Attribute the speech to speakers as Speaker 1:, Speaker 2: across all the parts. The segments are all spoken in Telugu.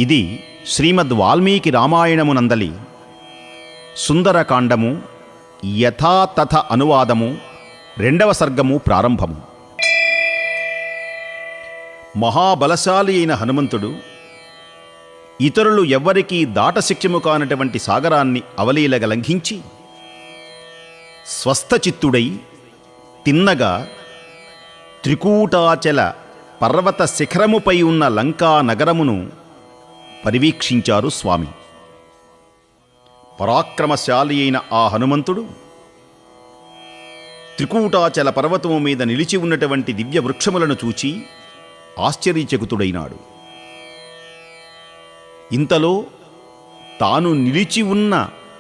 Speaker 1: ఇది శ్రీమద్ వాల్మీకి రామాయణమునందలి సుందరకాండము యథాతథ అనువాదము 2వ సర్గము ప్రారంభము. మహాబలశాలి అయిన హనుమంతుడు ఇతరులు ఎవ్వరికీ దాటశిక్ష్యము కానటువంటి సాగరాన్ని అవలీలగా లంఘించి స్వస్థచిత్తుడై తిన్నగా త్రికూటాచల పర్వత శిఖరముపై ఉన్న లంకా నగరమును పరివీక్షించారు స్వామి. పరాక్రమశాలి అయిన ఆ హనుమంతుడు త్రికూటాచల పర్వతము మీద నిలిచి ఉన్నటువంటి దివ్య వృక్షములను చూచి ఆశ్చర్యచకితుడైనాడు. ఇంతలో తాను నిలిచి ఉన్న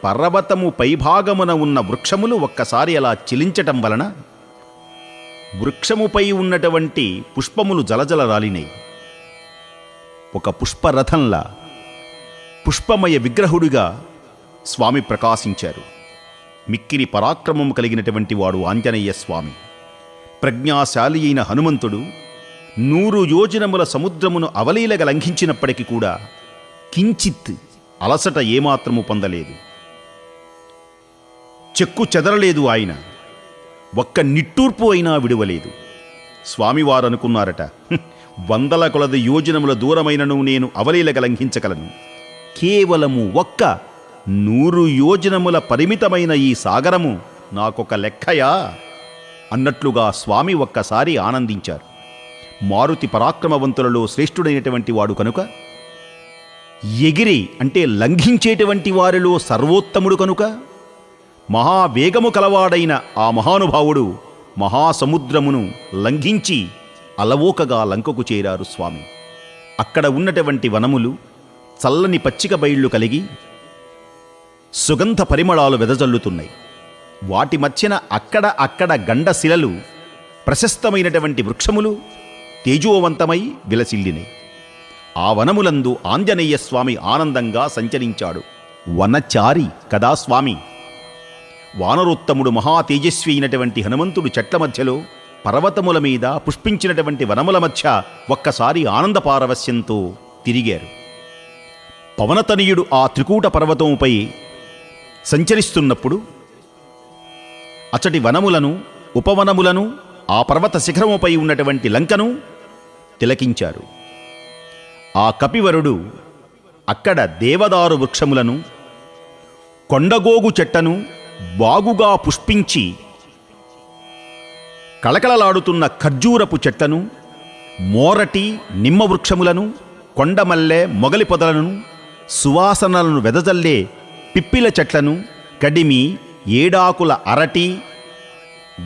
Speaker 1: పర్వతము పైభాగమున ఉన్న వృక్షములు ఒక్కసారి అలా చిలించటం వలన వృక్షముపై ఉన్నటువంటి పుష్పములు జలజల రాలినాయి. ఒక పుష్పరథంలా పుష్పమయ విగ్రహుడిగా స్వామి ప్రకాశించారు. మిక్కిలి పరాక్రమము కలిగినటువంటి వాడు ఆంజనేయ స్వామి. ప్రజ్ఞాశాలి అయిన హనుమంతుడు 100 యోజనముల సముద్రమును అవలీలగా లంఘించినప్పటికీ కూడా కించిత్ అలసట ఏమాత్రము పొందలేదు. చెక్కు చెదరలేదు. ఆయన ఒక్క నిట్టూర్పు అయినా విడువలేదు. స్వామివారు అనుకున్నారట, 100 కొలది యోజనముల దూరమైనను నేను అవలీలగా లంఘించగలను, కేవలము ఒక్క 100 యోజనముల పరిమితమైన ఈ సాగరము నాకొక లెక్కయా అన్నట్లుగా స్వామి ఒక్కసారి ఆనందించారు. మారుతి పరాక్రమవంతులలో శ్రేష్ఠుడైనటువంటి వాడు కనుక, ఎగిరి అంటే లంఘించేటువంటి వారిలో సర్వోత్తముడు కనుక, మహావేగము కలవాడైన ఆ మహానుభావుడు మహాసముద్రమును లంఘించి అలవోకగా లంకకు చేరారు స్వామి. అక్కడ ఉన్నటువంటి వనములు చల్లని పచ్చిక బయళ్ళు కలిగి సుగంధ పరిమళాలు వెదజల్లుతున్నాయి. వాటి మధ్యన అక్కడ గండశిలలు, ప్రశస్తమైనటువంటి వృక్షములు తేజోవంతమై విలసిల్లినాయి. ఆ వనములందు ఆంజనేయ స్వామి ఆనందంగా సంచరించాడు. వనచారి కదా స్వామి. వానరోత్తముడు మహా తేజస్వి అయినటువంటి హనుమంతుడు చెట్ల మధ్యలో, పర్వతముల మీద, పుష్పించినటువంటి వనముల మధ్య ఒక్కసారి ఆనందపారవస్యంతో తిరిగారు. పవనతనయుడు ఆ త్రికూట పర్వతముపై సంచరిస్తున్నప్పుడు అచటి వనములను, ఉపవనములను, ఆ పర్వత శిఖరముపై ఉన్నటువంటి లంకను తిలకించారు. ఆ కపివరుడు అక్కడ దేవదారు వృక్షములను, కొండగోగు చెట్టను బాగుగా పుష్పించి కళకళలాడుతున్న ఖర్జూరపు చెట్లను, మోరటి నిమ్మ వృక్షములను, కొండమల్లె మొగలి పొదలను, సువాసనలను వెదజల్లే పిప్పిల చెట్లను, కడిమి, ఏడాకుల అరటి,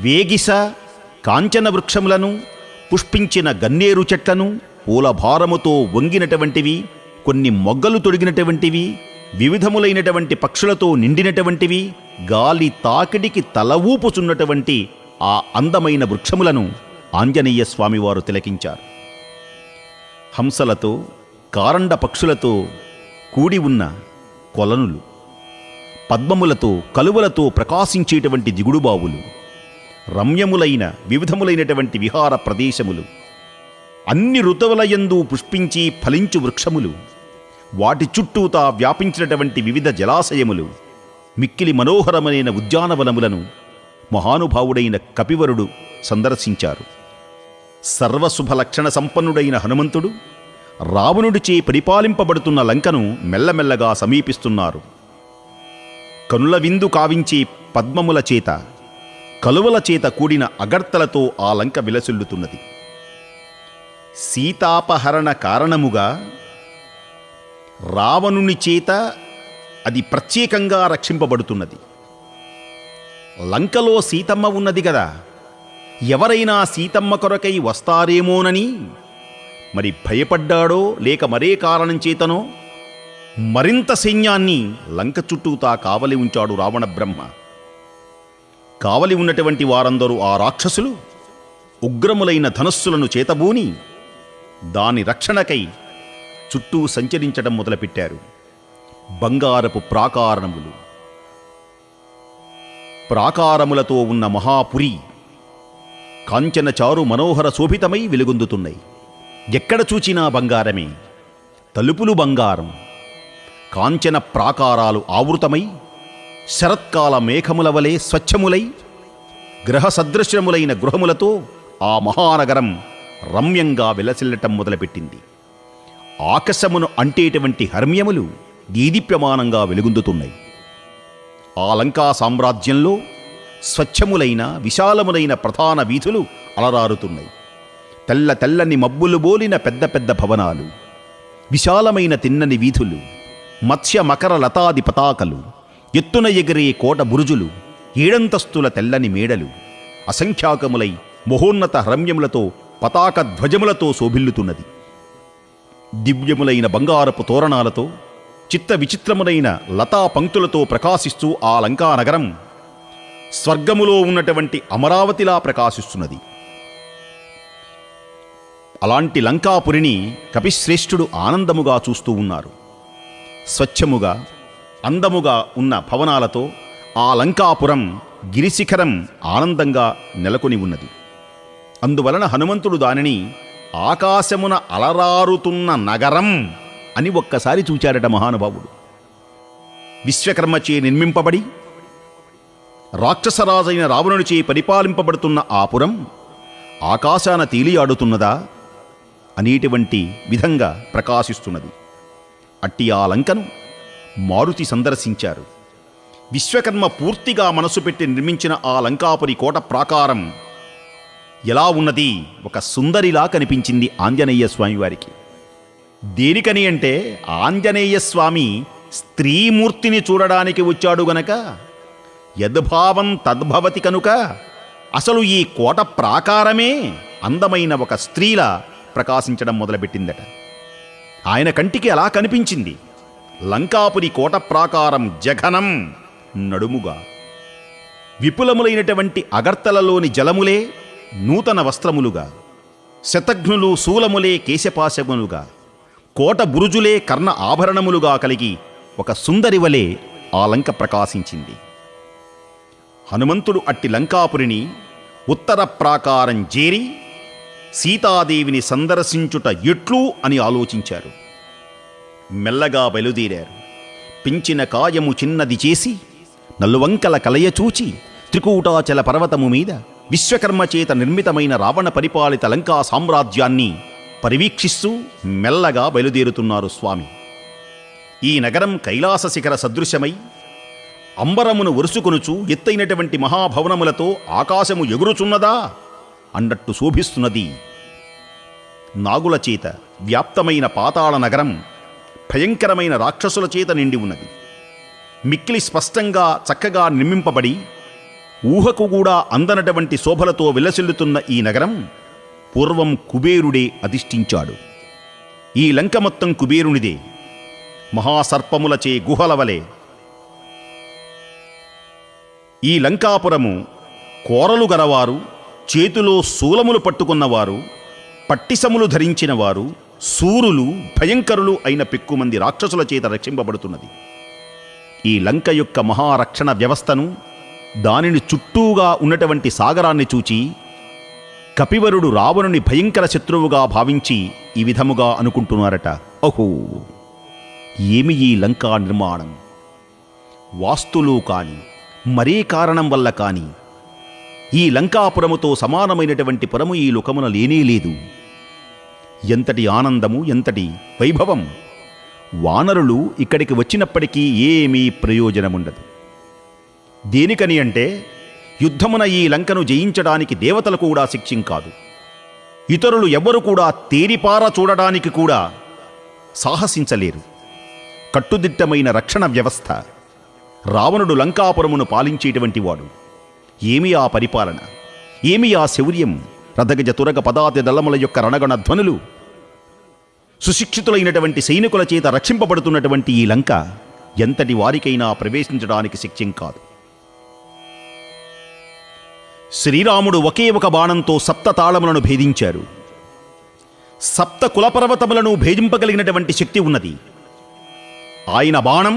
Speaker 1: వేగిస, కాంచన వృక్షములను, పుష్పించిన గన్నేరు చెట్లను, పూలభారముతో వంగినటువంటివి, కొన్ని మొగ్గలు తొడిగినటువంటివి, వివిధములైనటువంటి పక్షులతో నిండినటువంటివి, గాలి తాకిడికి తల ఊపుచున్నటువంటి ఆ అందమైన వృక్షములను ఆంజనేయ స్వామివారు తిలకించారు. హంసలతో, కారండ పక్షులతో కూడి ఉన్న కొలనులు, పద్మములతో, కలువలతో ప్రకాశించేటువంటి దిగుడుబావులు, రమ్యములైన వివిధములైనటువంటి విహార ప్రదేశములు, అన్ని ఋతువులయందు పుష్పించి ఫలించు వృక్షములు, వాటి చుట్టూతా వ్యాపించినటువంటి వివిధ జలాశయములు, మిక్కిలి మనోహరమైన ఉద్యానవనములను మహానుభావుడైన కపివరుడు సందర్శించారు. సర్వశుభలక్షణ సంపన్నుడైన హనుమంతుడు రావణుడిచే పరిపాలింపబడుతున్న లంకను మెల్లమెల్లగా సమీపిస్తున్నారు. కనుల విందు కావించే పద్మముల చేత, కలువల చేత కూడిన అగర్తలతో ఆ లంక విలసిల్లుతున్నది. సీతాపహరణ కారణముగా రావణుని చేత అది ప్రత్యేకంగా రక్షింపబడుతున్నది. లంకలో సీతమ్మ ఉన్నది కదా, ఎవరైనా సీతమ్మ కొరకై వస్తారేమోనని మరి భయపడ్డాడో లేక మరే కారణం చేతనో మరింత సైన్యాన్ని లంక చుట్టూతా కావలి ఉంచాడు రావణ బ్రహ్మ. కావలి ఉన్నటువంటి వారందరూ ఆ రాక్షసులు ఉగ్రములైన ధనస్సులను చేతబూని దాని రక్షణకై చుట్టూ సంచరించడం మొదలుపెట్టారు. బంగారపు ప్రాకారములతో ఉన్న మహాపురి కాంచన చారు మనోహర శోభితమై వెలుగొందుతున్నాయి. ఎక్కడ చూచినా బంగారమే. తలుపులు బంగారం, కాంచన ప్రాకారాలు ఆవృతమై శరత్కాల మేఘముల వలె స్వచ్ఛములై గ్రహ సదృశ్యములైన గృహములతో ఆ మహానగరం రమ్యంగా విలసిల్లటం మొదలుపెట్టింది. ఆకాశమును అంటేటువంటి హర్మ్యములు దీదీప్యమానంగా వెలుగొందుతున్నాయి. ఆ లంకా సామ్రాజ్యంలో స్వచ్ఛములైన విశాలములైన ప్రధాన వీధులు అలరారుతున్నాయి. తెల్ల తెల్లని మబ్బులు బోలిన పెద్ద పెద్ద భవనాలు, విశాలమైన తిన్నని వీధులు, మత్స్య మకర లతాది పతాకలు, ఎత్తున ఎగిరే కోట బురుజులు, ఏడంతస్తుల తెల్లని మేడలు, అసంఖ్యాకములై మహోన్నత రమ్యములతో పతాక ధ్వజములతో శోభిల్లుతున్నది. దివ్యములైన బంగారపు తోరణాలతో చిత్త విచిత్రములైన లతా పంక్తులతో ప్రకాశిస్తూ ఆ లంకానగరం స్వర్గములో ఉన్నటువంటి అమరావతిలా ప్రకాశిస్తున్నది. అలాంటి లంకాపురిని కపిశ్రేష్ఠుడు ఆనందముగా చూస్తూ ఉన్నారు. స్వచ్ఛముగా అందముగా ఉన్న భవనాలతో ఆ లంకాపురం గిరిశిఖరం ఆనందంగా నెలకొని ఉన్నది. అందువలన హనుమంతుడు దానిని ఆకాశమున అలరారుతున్న నగరం అని ఒక్కసారి చూచాడట మహానుభావుడు. విశ్వకర్మచే నిర్మింపబడి రాక్షసరాజైన రావణునిచే పరిపాలింపబడుతున్న ఆ పురం ఆకాశాన తేలియాడుతున్నదా అనేటువంటి విధంగా ప్రకాశిస్తున్నది. అట్టి ఆ లంకను మారుతి సందర్శించారు. విశ్వకర్మ పూర్తిగా మనసు పెట్టి నిర్మించిన ఆ లంకాపురి కోట ప్రాకారం ఎలా ఉన్నది? ఒక సుందరిలా కనిపించింది ఆంజనేయ స్వామి వారికి. దేనికని అంటే ఆంజనేయ స్వామి స్త్రీమూర్తిని చూడడానికి వచ్చాడు గనక, యద్భావం తద్భవతి కనుక అసలు ఈ కోట ప్రాకారమే అందమైన ఒక స్త్రీలా ప్రకాశించడం మొదలుపెట్టిందట. ఆయన కంటికి అలా కనిపించింది. లంకాపురి కోట ప్రాకారం జఘనం నడుముగా, విపులములైనటువంటి అగర్తలలోని జలములే నూతన వస్త్రములుగా, శతఘ్నులు శూలములే కేశపాశములుగా, కోట బురుజులే కర్ణ ఆభరణములుగా కలిగి ఒక సుందరి వలె ఆ లంక ప్రకాశించింది. హనుమంతుడు అట్టి లంకాపురిని ఉత్తర ప్రాకారం చేరి సీతాదేవిని సందర్శించుట ఎట్లు అని ఆలోచించారు. మెల్లగా బయలుదేరారు. పించిన కాయము చిన్నది చేసి నలువంకల కలయచూచి త్రికూటాచల పర్వతము మీద విశ్వకర్మ చేత నిర్మితమైన రావణ పరిపాలిత లంకా సామ్రాజ్యాన్ని పరివీక్షిస్తూ మెల్లగా బయలుదేరుతున్నారు స్వామి. ఈ నగరం కైలాస శిఖర సదృశమై అంబరమును ఒరుసుకొనుచు ఎత్తైనటువంటి మహాభవనములతో ఆకాశము ఎగురుచున్నదా అన్నట్టు శోభిస్తున్నది. నాగుల చేత వ్యాప్తమైన పాతాళ నగరం భయంకరమైన రాక్షసుల చేత నిండి ఉన్నది. మిక్కిలి స్పష్టంగా చక్కగా నిర్మింపబడి ఊహకు కూడా అందనటువంటి శోభలతో విలసిల్లుతున్న ఈ నగరం పూర్వం కుబేరుడే అధిష్ఠించాడు. ఈ లంక మొత్తం కుబేరునిదే. మహాసర్పములచే గుహల వలె ఈ లంకాపురము కోరలు గలవారు, చేతిలో శూలములు పట్టుకున్నవారు, పట్టిసములు ధరించినవారు, శూరులు, భయంకరులు అయిన పెక్కుమంది రాక్షసుల చేత రక్షింపబడుతున్నది. ఈ లంక యొక్క మహారక్షణ వ్యవస్థను, దానిని చుట్టూగా ఉన్నటువంటి సాగరాన్ని చూచి కపివరుడు రావణుని భయంకర శత్రువుగా భావించి ఈ విధముగా అనుకుంటున్నారట. ఓహో, ఏమి ఈ లంకా నిర్మాణం! వాస్తులు కాని మరే కారణం వల్ల కాని ఈ లంకాపురముతో సమానమైనటువంటి పురము ఈ లోకమున లేనేలేదు. ఎంతటి ఆనందము, ఎంతటి వైభవం! వానరులు ఇక్కడికి వచ్చినప్పటికీ ఏమీ ప్రయోజనముండదు. దేనికని అంటే యుద్ధమున ఈ లంకను జయించడానికి దేవతలు కూడా శిక్షం కాదు. ఇతరులు ఎవ్వరు కూడా తేరిపార చూడడానికి కూడా సాహసించలేరు. కట్టుదిట్టమైన రక్షణ వ్యవస్థ. రావణుడు లంకాపురమును పాలించేటువంటి వాడు. ఏమి ఆ పరిపాలన, ఏమి ఆ శౌర్యం! రథగజ తురగ పదాతి దళముల యొక్క రణగణ ధ్వనులు, సుశిక్షితులైనటువంటి సైనికుల చేత రక్షింపబడుతున్నటువంటి ఈ లంక ఎంతటి వారికైనా ప్రవేశించడానికి శక్యం కాదు. శ్రీరాముడు ఒకే ఒక బాణంతో సప్త తాళములను భేదించారు. సప్త కులపర్వతములను భేదింపగలిగినటువంటి శక్తి ఉన్నది. ఆయన బాణం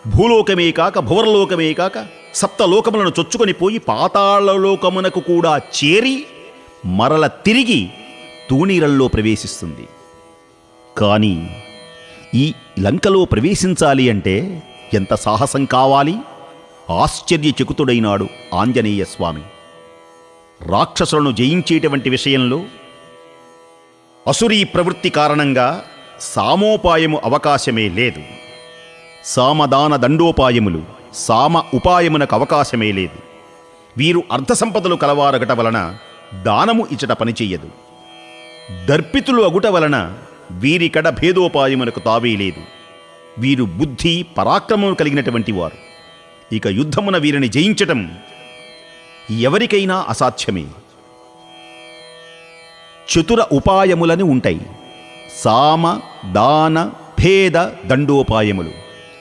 Speaker 1: భూలోకమే కాక భువర్లోకమే కాక సప్తలోకములను చొచ్చుకొని పోయి పాతాళలోకమునకు కూడా చేరి మరల తిరిగి తూణీరల్లో ప్రవేశిస్తుంది. కానీ ఈ లంకలో ప్రవేశించాలి అంటే ఎంత సాహసం కావాలి? ఆశ్చర్యచకితుడైనాడు ఆంజనేయ స్వామి. రాక్షసులను జయించేటువంటి విషయంలో అసురీ ప్రవృత్తి కారణంగా సామోపాయము అవకాశమే లేదు. సామదాన దండోపాయములు సామ ఉపాయమునకు అవకాశమే లేదు. వీరు అర్ధసంపదలు కలవారగట వలన దానము ఇచ్చట పనిచెయ్యదు. దర్పితులు అగుట వలన వీరికడ భేదోపాయమునకు తావే లేదు. వీరు బుద్ధి పరాక్రమము కలిగినటువంటి వారు. ఇక యుద్ధమున వీరిని జయించటం ఎవరికైనా అసాధ్యమే. చతుర ఉపాయములని ఉంటాయి. సామ దాన భేద దండోపాయములు.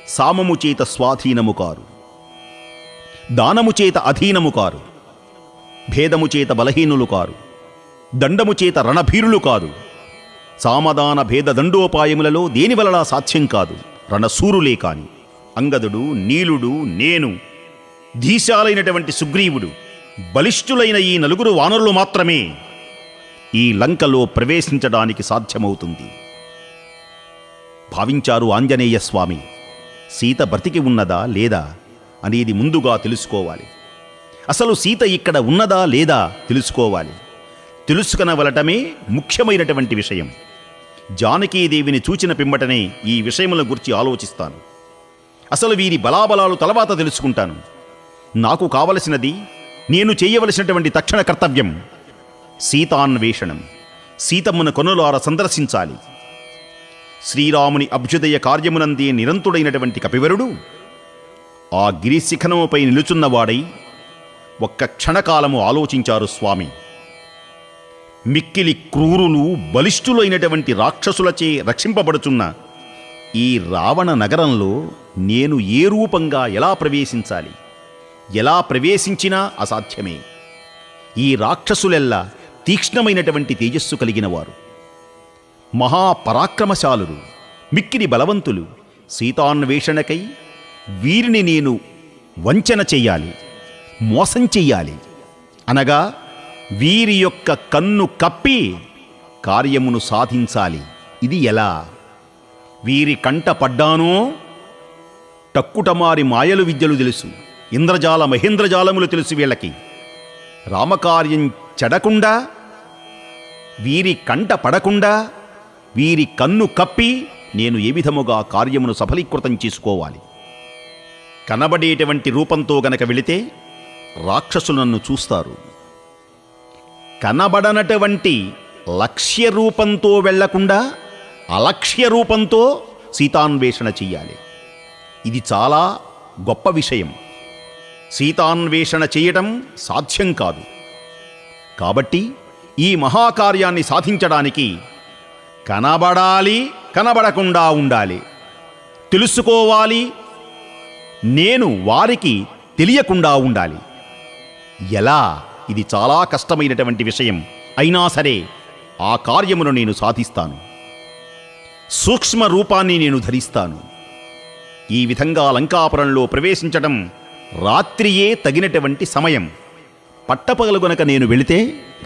Speaker 1: సామము చేత స్వాధీనము కారు, దానము చేత అధీనము కారు, భేదము చేత బలహీనులు కారు, దండము చేత రణభీరులు కాదు. సామదాన భేద దండోపాయములలో దేనివలన సాధ్యం కాదు, రణసూరులే కాని. అంగదుడు, నీలుడు, నేను, ధీశాలైనటువంటి సుగ్రీవుడు, బలిష్ఠులైన ఈ నలుగురు వానరులు మాత్రమే ఈ లంకలో ప్రవేశించడానికి సాధ్యమవుతుంది. భావించారు ఆంజనేయ స్వామి. సీత బ్రతికి ఉన్నదా లేదా అనేది ముందుగా తెలుసుకోవాలి. అసలు సీత ఇక్కడ ఉన్నదా లేదా తెలుసుకోవాలి. తెలుసుకనవలటమే ముఖ్యమైనటువంటి విషయం. జానకీదేవిని చూచిన పిమ్మటనే ఈ విషయముల గురించి ఆలోచిస్తాను. అసలు వీరి బలాబలాలు తర్వాత తెలుసుకుంటాను. నాకు కావలసినది, నేను చేయవలసినటువంటి తక్షణ కర్తవ్యం సీతాన్వేషణం. సీతమ్మను కొనులార సందర్శించాలి. శ్రీరాముని అభ్యుదయ కార్యమునందే నిరంతుడైనటువంటి కపివరుడు ఆ గిరిశిఖనముపై నిలుచున్నవాడై ఒక్క క్షణకాలము ఆలోచించారు స్వామి. మిక్కిలి క్రూరులు, బలిష్ఠులైనటువంటి రాక్షసులచే రక్షింపబడుచున్న ఈ రావణ నగరంలో నేను ఏ రూపంగా ఎలా ప్రవేశించాలి? ఎలా ప్రవేశించినా అసాధ్యమే. ఈ రాక్షసులెల్లా తీక్ష్ణమైనటువంటి తేజస్సు కలిగినవారు, మహాపరాక్రమశాలురు, మిక్కిలి బలవంతులు. సీతాన్వేషణకై వీరిని నేను వంచన చెయ్యాలి, మోసం చెయ్యాలి. అనగా వీరి యొక్క కన్ను కప్పి కార్యమును సాధించాలి. ఇది ఎలా? వీరి కంట పడ్డానో టక్కుటమారి మాయలు విద్యలు తెలుసు, ఇంద్రజాల మహేంద్రజాలములు తెలుసు వీళ్ళకి. రామకార్యం చెడకుండా, వీరి కంట పడకుండా, వీరి కన్ను కప్పి నేను ఏ విధముగా కార్యమును సఫలీకృతం చేసుకోవాలి? కనబడేటువంటి రూపంతో గనక వెళితే రాక్షసులు నన్ను చూస్తారు. కనబడనటువంటి లక్ష్య రూపంతో వెళ్లకుండా అలక్ష్య రూపంతో సీతాన్వేషణ చెయ్యాలి. ఇది చాలా గొప్ప విషయం. సీతాన్వేషణ చేయటం సాధ్యం కాదు. కాబట్టి ఈ మహాకార్యాన్ని సాధించడానికి కనబడాలి, కనబడకుండా ఉండాలి, తెలుసుకోవాలి, నేను వారికి తెలియకుండా ఉండాలి. ఎలా? ఇది చాలా కష్టమైనటువంటి విషయం. అయినా సరే ఆ కార్యమును నేను సాధిస్తాను. సూక్ష్మ రూపాన్ని నేను ధరిస్తాను. ఈ విధంగా లంకాపురంలో ప్రవేశించటం రాత్రియే తగినటువంటి సమయం. పట్టపగలు గనక నేను వెళితే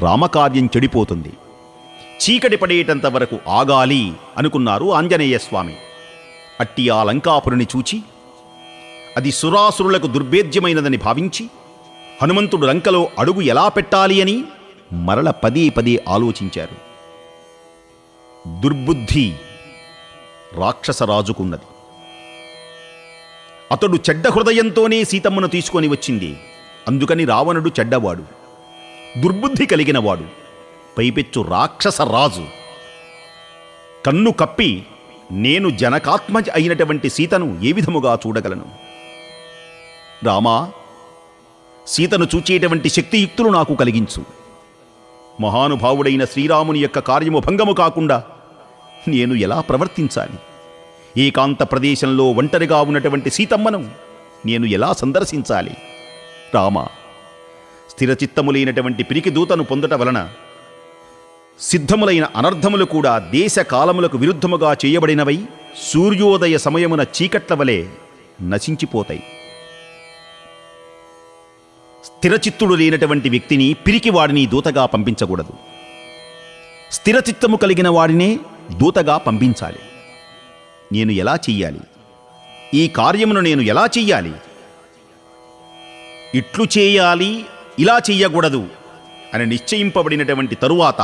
Speaker 1: రామకార్యం చెడిపోతుంది. చీకటి పడేటంత వరకు ఆగాలి అనుకున్నారు ఆంజనేయ స్వామి. అట్టి ఆ లంకాపురిని చూచి అది సురాసురులకు దుర్భేద్యమైనదని భావించి హనుమంతుడు లంకలో అడుగు ఎలా పెట్టాలి అని మరల పదే పదే ఆలోచించారు. దుర్బుద్ధి రాక్షసరాజుకున్నది. అతడు చెడ్డ హృదయంతోనే సీతమ్మను తీసుకొని వచ్చింది. అందుకని రావణుడు చెడ్డవాడు, దుర్బుద్ధి కలిగినవాడు, పైపెచ్చు రాక్షసరాజు. కన్ను కప్పి నేను జనకాత్మజ అయినటువంటి సీతను ఏ విధముగా చూడగలను? రామా, సీతను చూచేటువంటి శక్తియుక్తులు నాకు కలిగించు. మహానుభావుడైన శ్రీరాముని యొక్క కార్యము భంగము కాకుండా నేను ఎలా ప్రవర్తించాలి? ఏకాంత ప్రదేశంలో ఒంటరిగా ఉన్నటువంటి సీతమ్మను నేను ఎలా సందర్శించాలి? రామా, స్థిరచిత్తములైనటువంటి పిరికి దూతను పొందట వలన సిద్ధములైన అనర్థములు కూడా దేశ కాలములకు విరుద్ధముగా చేయబడినవై సూర్యోదయ సమయమున చీకట్ల వలె నశించిపోతాయి. స్థిరచిత్తుడు లేనటువంటి వ్యక్తిని, పిరికివాడిని దూతగా పంపించకూడదు. స్థిరచిత్తము కలిగిన వాడినే దూతగా పంపించాలి. నేను ఎలా చెయ్యాలి? ఈ కార్యమును నేను ఎలా చెయ్యాలి? ఇట్లు చేయాలి, ఇలా చెయ్యకూడదు అని నిశ్చయింపబడినటువంటి తరువాత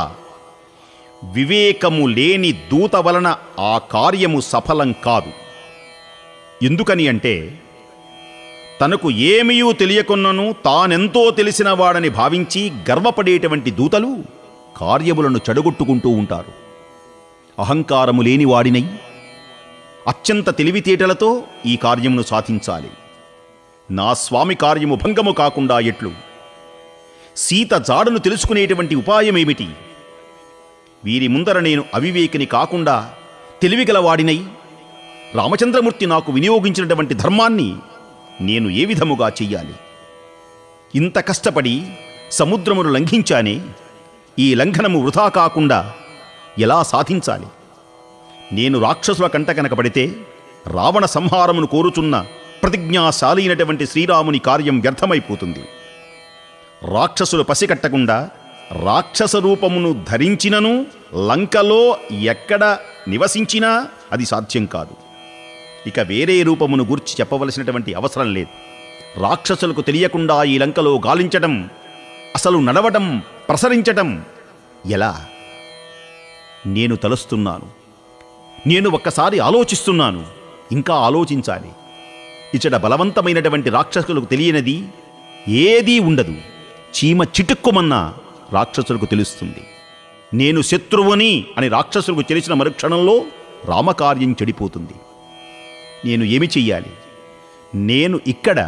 Speaker 1: వివేకము లేని దూత వలన ఆ కార్యము సఫలం కాదు. ఎందుకని అంటే తనకు ఏమీయూ తెలియకున్నను తానెంతో తెలిసినవాడని భావించి గర్వపడేటువంటి దూతలు కార్యములను చెడగొట్టుకుంటూ ఉంటారు. అహంకారము లేనివాడినై అత్యంత తెలివితేటలతో ఈ కార్యమును సాధించాలి. నా స్వామి కార్యము భంగము కాకుండా ఎట్లు? సీత జాడను తెలుసుకునేటువంటి ఉపాయమేమిటి? వీరి ముందర నేను అవివేకిని కాకుండా తెలివిగలవాడినై రామచంద్రమూర్తి నాకు వినియోగించినటువంటి ధర్మాన్ని నేను ఏ విధముగా చెయ్యాలి? ఇంత కష్టపడి సముద్రమును లంఘించానే, ఈ లంఘనము వృధా కాకుండా ఎలా సాధించాలి? నేను రాక్షసుల కంట కనకబడితే రావణ సంహారమును కోరుచున్న ప్రతిజ్ఞాశాలి అయినటువంటి శ్రీరాముని కార్యం వ్యర్థమైపోతుంది. రాక్షసులు పసికట్టకుండా రాక్షస రూపమును ధరించినను లంకలో ఎక్కడ నివసించినా అది సాధ్యం కాదు. ఇక వేరే రూపమును గూర్చి చెప్పవలసినటువంటి అవసరం లేదు. రాక్షసులకు తెలియకుండా ఈ లంకలో గాలించటం, అసలు నడవటం, ప్రసరించటం ఎలా? నేను తలుస్తున్నాను, నేను ఒక్కసారి ఆలోచిస్తున్నాను, ఇంకా ఆలోచించాలి. ఇచ్చట బలవంతమైనటువంటి రాక్షసులకు తెలియనిది ఏదీ ఉండదు. చీమ చిటుక్కుమన్నా రాక్షసులకు తెలుస్తుంది. నేను శత్రువుని అని రాక్షసులకు తెలిసిన మరుక్షణంలో రామకార్యం చెడిపోతుంది. నేను ఏమి చెయ్యాలి? నేను ఇక్కడ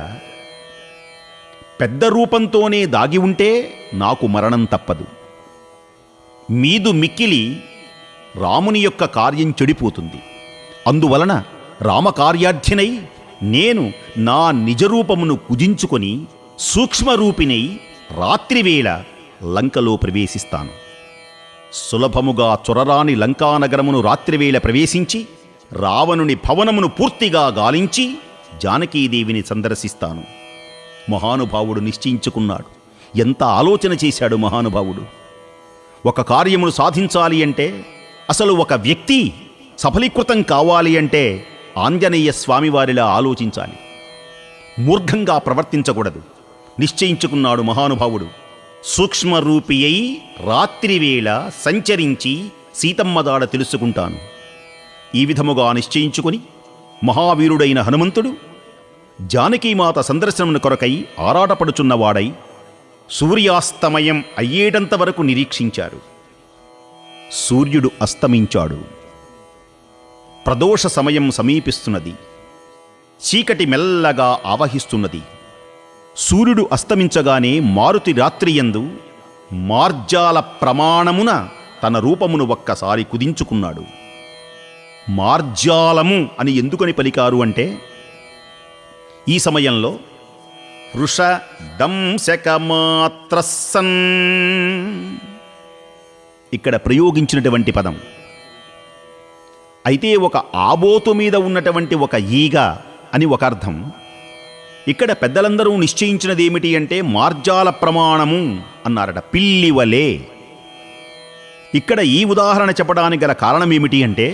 Speaker 1: పెద్ద రూపంతోనే దాగి ఉంటే నాకు మరణం తప్పదు. మీదు మిక్కిలి రాముని యొక్క కార్యం చెడిపోతుంది. అందువలన రామకార్యార్థినై నేను నా నిజరూపమును కుదించుకొని సూక్ష్మరూపిణై రాత్రివేళ లంకలో ప్రవేశిస్తాను. సులభముగా చొరరాని లంకానగరమును రాత్రివేళ ప్రవేశించి రావణుని భవనమును పూర్తిగా గాలించి జానకీదేవిని సందర్శిస్తాను. మహానుభావుడు నిశ్చయించుకున్నాడు. ఎంత ఆలోచన చేశాడు మహానుభావుడు! ఒక కార్యమును సాధించాలి అంటే, అసలు ఒక వ్యక్తి సఫలీకృతం కావాలి అంటే ఆంజనేయ స్వామివారిలా ఆలోచించాలి. మూర్ఘంగా ప్రవర్తించకూడదు. నిశ్చయించుకున్నాడు మహానుభావుడు. సూక్ష్మరూపి అయి రాత్రివేళ సంచరించి సీతమ్మదాడ తెలుసుకుంటాను. ఈ విధముగా నిశ్చయించుకుని మహావీరుడైన హనుమంతుడు జానకీమాత సందర్శనమును కొరకై ఆరాటపడుచున్నవాడై సూర్యాస్తమయం అయ్యేటంత వరకు నిరీక్షించారు. సూర్యుడు అస్తమించాడు. ప్రదోష సమయం సమీపిస్తున్నది. చీకటి మెల్లగా ఆవహిస్తున్నది. సూర్యుడు అస్తమించగానే మారుతి రాత్రియందు మార్జాల ప్రమాణమున తన రూపమును ఒక్కసారి కుదించుకున్నాడు. మార్జాలము అని ఎందుకని పలికారు అంటే, ఈ సమయంలో వృష దంశకమాత్రస్సన్ ఇక్కడ ప్రయోగించినటువంటి పదం. అయితే ఒక ఆబోతు మీద ఉన్నటువంటి ఒక ఈగ అని ఒక అర్థం. ఇక్కడ పెద్దలందరూ నిశ్చయించినది ఏమిటి అంటే మార్జాల ప్రమాణము అన్నారట, పిల్లివలే. ఇక్కడ ఈ ఉదాహరణ చెప్పడానికి గల కారణం ఏమిటి అంటే,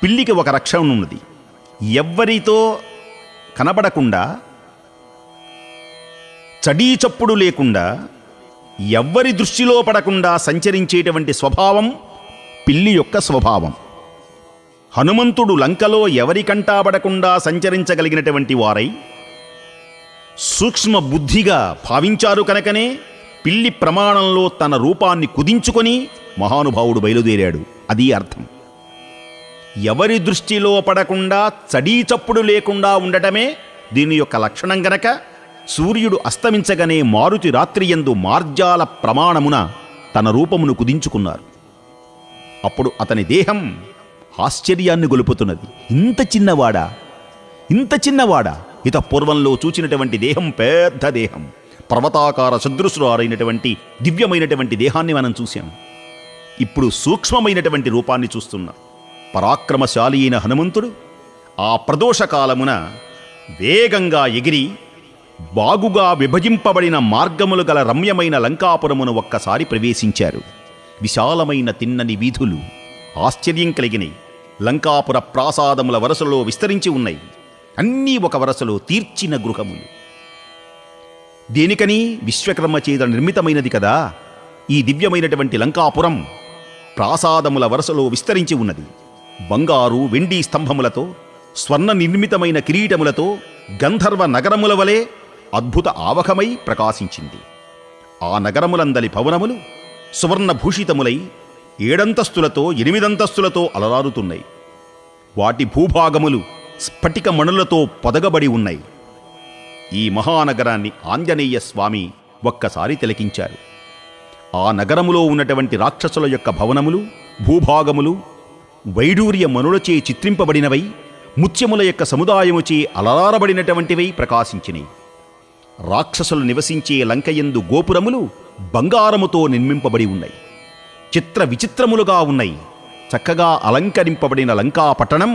Speaker 1: పిల్లికి ఒక రక్షణ ఉన్నది. ఎవ్వరితో కనబడకుండా, చడీచప్పుడు లేకుండా, ఎవ్వరి దృష్టిలో పడకుండా సంచరించేటువంటి స్వభావం పిల్లి యొక్క స్వభావం. హనుమంతుడు లంకలో ఎవరి కంటాబడకుండా సంచరించగలిగినటువంటి వారై సూక్ష్మ బుద్ధిగా భావించారు కనుకనే పిల్లి ప్రమాణంలో తన రూపాన్ని కుదించుకొని మహానుభావుడు బయలుదేరాడు. అది అర్థం. ఎవరి దృష్టిలో పడకుండా చడీచప్పుడు లేకుండా ఉండటమే దీని యొక్క లక్షణం గనక సూర్యుడు అస్తమించగానే మారుతి రాత్రియందు మార్జాల ప్రమాణమున తన రూపమును కుదించుకున్నారు. అప్పుడు అతని దేహం ఆశ్చర్యాన్ని గొలుపుతున్నది. ఇంత చిన్నవాడా, ఇంత చిన్నవాడా! ఇత పూర్వంలో చూచినటువంటి దేహం పెద్ద దేహం, పర్వతాకార సదృశురారైనటువంటి దివ్యమైనటువంటి దేహాన్ని మనం చూశాం. ఇప్పుడు సూక్ష్మమైనటువంటి రూపాన్ని చూస్తున్నాం. పరాక్రమశాలి అయిన హనుమంతుడు ఆ ప్రదోషకాలమున వేగంగా ఎగిరి బాగుగా విభజింపబడిన మార్గములు గల రమ్యమైన లంకాపురమును ఒక్కసారి ప్రవేశించారు. విశాలమైన తిన్నని వీధులు ఆశ్చర్యం కలిగినాయి. లంకాపుర ప్రాసాదముల వరసలో విస్తరించి ఉన్నాయి. అన్నీ ఒక వరసలో తీర్చిన గృహములు. దేనికని? విశ్వకర్మ చేత నిర్మితమైనది కదా ఈ దివ్యమైనటువంటి లంకాపురం. ప్రాసాదముల వరసలో విస్తరించి ఉన్నది. బంగారు వెండి స్తంభములతో, స్వర్ణ నిర్మితమైన కిరీటములతో గంధర్వ నగరముల వలె అద్భుత ఆవహమై ప్రకాశించింది. ఆ నగరములందలి భవనములు సువర్ణభూషితములై 7 అంతస్తులతో 8 అంతస్తులతో అలరారుతున్నాయి. వాటి భూభాగములు స్ఫటిక మణులతో పొదగబడి ఉన్నాయి. ఈ మహానగరాన్ని ఆంజనేయ స్వామి ఒక్కసారి తిలకించారు. ఆ నగరములో ఉన్నటువంటి రాక్షసుల యొక్క భవనములు, భూభాగములు వైడూర్య మనులచే చిత్రింపబడినవై, ముత్యముల యొక్క సముదాయముచే అలరారబడినటువంటివై ప్రకాశించినాయి. రాక్షసులు నివసించే లంకయందు గోపురములు బంగారముతో నిర్మింపబడి ఉన్నాయి. చిత్ర విచిత్రములుగా ఉన్నాయి. చక్కగా అలంకరింపబడిన లంకా పట్టణం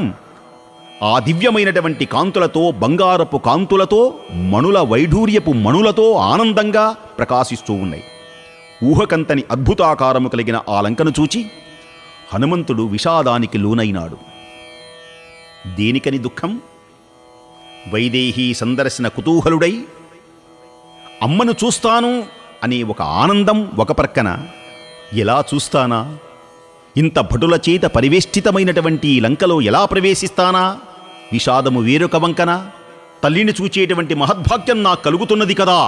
Speaker 1: ఆ దివ్యమైనటువంటి కాంతులతో, బంగారపు కాంతులతో, మణుల వైఢూర్యపు మణులతో ఆనందంగా ప్రకాశిస్తూ ఉన్నాయి. ఊహకంతని అద్భుతాకారము కలిగిన ఆ లంకను చూచి హనుమంతుడు విషాదానికి లోనైనాడు. దేనికని దుఃఖం? వైదేహీ సందర్శన కుతూహలుడై అమ్మను చూస్తాను అనే ఒక ఆనందం ఒక ప్రక్కన, ఎలా చూస్తానా, ఇంత భటుల చేత పరివేష్టితమైనటువంటి ఈ లంకలో ఎలా ప్రవేశిస్తానా, విషాదము వేరొక వంకన, తల్లిని చూచేటువంటి మహద్భాగ్యం నాకు కలుగుతున్నది కదా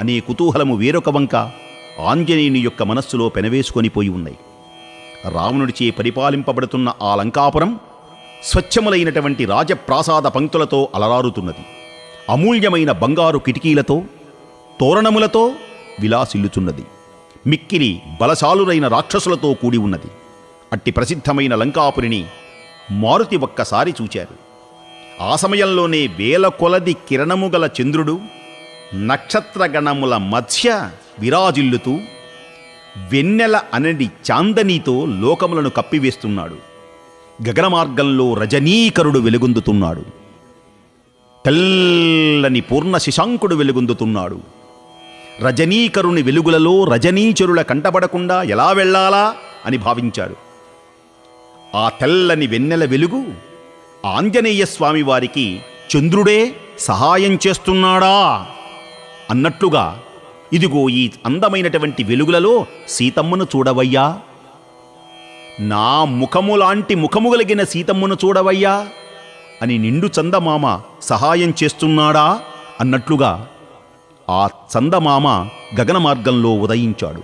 Speaker 1: అనే కుతూహలము వేరొక వంక ఆంజనేయుని యొక్క మనస్సులో పెనవేసుకొనిపోయి ఉన్నాయి. రావణుడిచే పరిపాలింపబడుతున్న ఆ లంకాపురం స్వచ్ఛములైనటువంటి రాజప్రాసాద పంక్తులతో అలరారుతున్నది. అమూల్యమైన బంగారు కిటికీలతో, తోరణములతో విలాసిల్లుచున్నది. మిక్కిలి బలశాలురైన రాక్షసులతో కూడి ఉన్నది. అట్టి ప్రసిద్ధమైన లంకాపురిని మారుతి ఒక్కసారి చూచారు. ఆ సమయంలోనే వేల కొలది కిరణముగల చంద్రుడు నక్షత్రగణముల మధ్య విరాజిల్లుతూ వెన్నెల అనడి చాందనీతో లోకములను కప్పివేస్తున్నాడు. గగన మార్గంలో రజనీకరుడు వెలుగొందుతున్నాడు. తెల్లని పూర్ణ శశాంకుడు వెలుగొందుతున్నాడు. రజనీకరుని వెలుగులలో రజనీచరుల కంటపడకుండా ఎలా వెళ్ళాలా అని భావించాడు. ఆ తెల్లని వెన్నెల వెలుగు ఆంజనేయ స్వామి వారికి చంద్రుడే సహాయం చేస్తున్నాడా అన్నట్లుగా, ఇదిగో ఈ అందమైనటువంటి వెలుగులలో సీతమ్మను చూడవయ్యా, నా ముఖములాంటి ముఖము కలిగిన సీతమ్మను చూడవయ్యా అని నిండు చందమామ సహాయం చేస్తున్నాడా అన్నట్లుగా ఆ చందమామ గగన మార్గంలో ఉదయించాడు.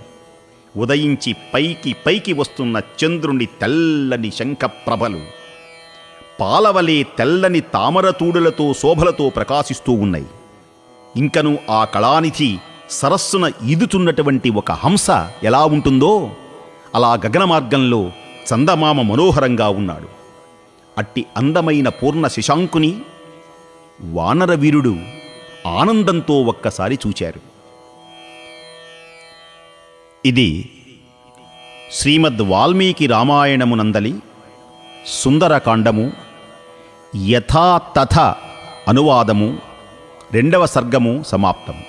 Speaker 1: ఉదయించి పైకి పైకి వస్తున్న చంద్రుని తెల్లని శంఖప్రభలు పాలవలే తెల్లని తామరతూడులతో శోభలతో ప్రకాశిస్తూ ఉన్నాయి. ఇంకను ఆ కళానిధి సరస్సున ఈదుతున్నటువంటి ఒక హంస ఎలా ఉంటుందో అలా గగన మార్గంలో చందమామ మనోహరంగా ఉన్నాడు. అట్టి అందమైన పూర్ణ శశాంకుని వానరవీరుడు ఆనందంతో ఒక్కసారి చూచారు. ఇది శ్రీమద్ వాల్మీకి రామాయణమునందలి సుందరకాండము యథాతథ అనువాదము 2వ సర్గము సమాప్తము.